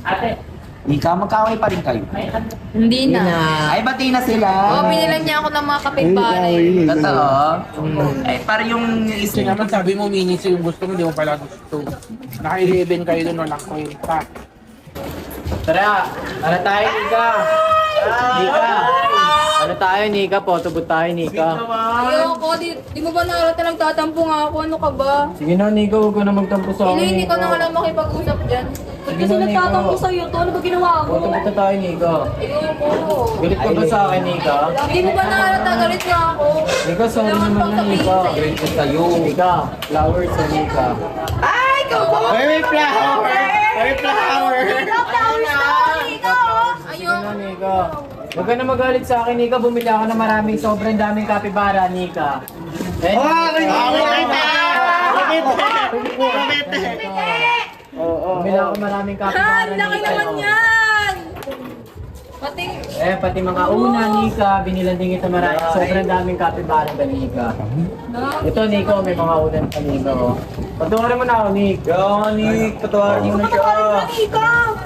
Ate. Nika, magkaway pa rin kayo. Hindi na. Ay, bati na sila. Oo, binilang niya ako ng mga kapitbahay. Totoo. Ay, parang yung Kasi isip naman sabi mo, minis yung gusto mo, di mo pala gusto. Naka-11 kayo doon, walang coin pa. Tara, ano tayo, Nika? Nika! Ano tayo, Nika? Photobooth tayo, Nika. Ayoko, di mo ba naarata nagtatampo nga ako? Ano ka ba? Sige na, Nika, huwag ka na magtampo sa akin. Hindi ko na nga lang makipag-usap dyan. Sige na, Nika. sa'yo to? Ano ba ginawa mo? Photobooth na tayo, Nika. Ayoko. Galit ka ba sa akin, Nika? Di mo ba naarata galit nga ako? Nika, sorry Kailangan naman pang na, sabihin Nika. sa'yo. Galit ko sa'yo. Nika, flowers sa Nika. Ay, ikaw ba? May flower! May flower! Sige na, Nika. Huwag ka na magalit sa akin, Nika. Bumili ako ng maraming sobrang daming kapibara, Nika. Eh? Oo, bumili ako maraming kapibara, Ang laki Nika. naman yan! Pati, Pati mga una, Nika, binilan din kita marami. Sobrang daming kapibara ba, Nika? Ito, Nico, may mga ulan pa, Nika, oh. Patawarin mo na ako, Nick. Nick, patawarin mo na siya.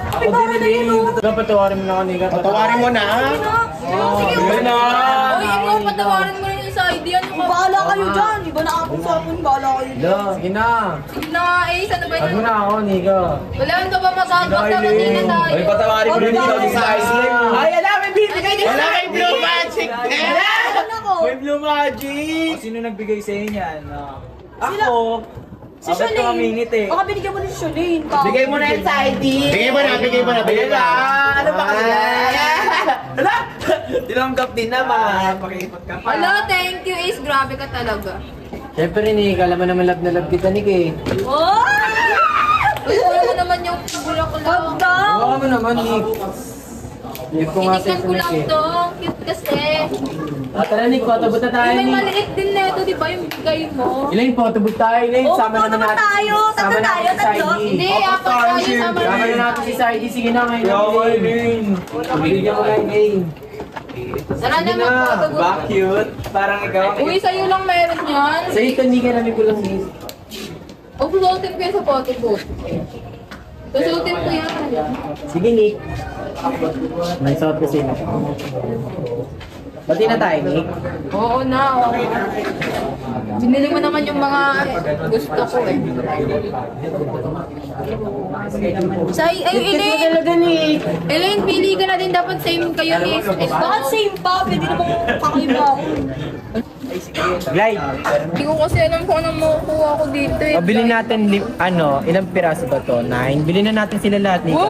Ako din, Nick. Patawarin mo na ako, Nika. Patawarin mo na. Sige na. Uy, ikaw patawarin mo rin yung sa ID. Ano ka? Bahala kayo dyan. Iba na ako sa akin. Bahala kayo dyan. Lo, sige na. Sige na nga, Ace. Ano ba Wag mo yun? na ako, Nika. Wala ka ba magagawa na kanina tayo? Ay, patawarin mo rin ikaw sa ice cream. Ay, alam, may bibigay din. Wala kay Blue Magic! May Blue Magic. Sino nagbigay sa inyo yan? Ako. Si Shalane. Baka binigyan mo na si Shalane. Bigay mo na yan sa ID. Bigay mo na, bigay mo na, bigay mo na. Ano ba kaya? Hala! Tinanggap din naman. Pakipot ka pa. Hello, thank you, Ace. Grabe ka talaga. Siyempre, Nick, alam mo naman love na love kita, Nick, eh. Oh! Uy, wala mo naman yung bulaklak. Baka mo naman, Nick. Gift ko nga sa'yo Titignan ko Nick, lang eh. to. Cute kasi. Tara, Nick, photobooth na tayo, May Nick. maliit din na ito, di ba? Yung bigay mo. Elaine, photobooth tayo, Elaine. Oo, Sama naman photobooth natin. tayo. Sama Tatlo natin tayo, si Saidi. tatlo. Hindi, apat tayo. Sama Sama na natin si Saidi. Sige na, ngayon. Elaine. Bigyan mo lang, Elaine. Tara na, mag-photobooth. Cute. Parang ikaw. Uy, sa'yo lang meron yan. Sa ito, hindi ka namin ko lang, Nick. Uploadin ko yan sa photobooth. Susutin ko yan. Sige, Nick. May suot ko sa'yo. Bati na tayo, Nick. Oo na, oo. Binili mo naman yung mga gusto ko eh. Ay, Elaine! Talaga, Nick. Elaine, pili ka na din. Dapat same kayo ni Ace. Bakit same pa? Pwede namang kakaiba ako. Glide. Hindi ko kasi alam kung anong makukuha ko dito eh. Pabili natin, ilang piraso ba to? 9. Bilhin na natin sila lahat, Nick.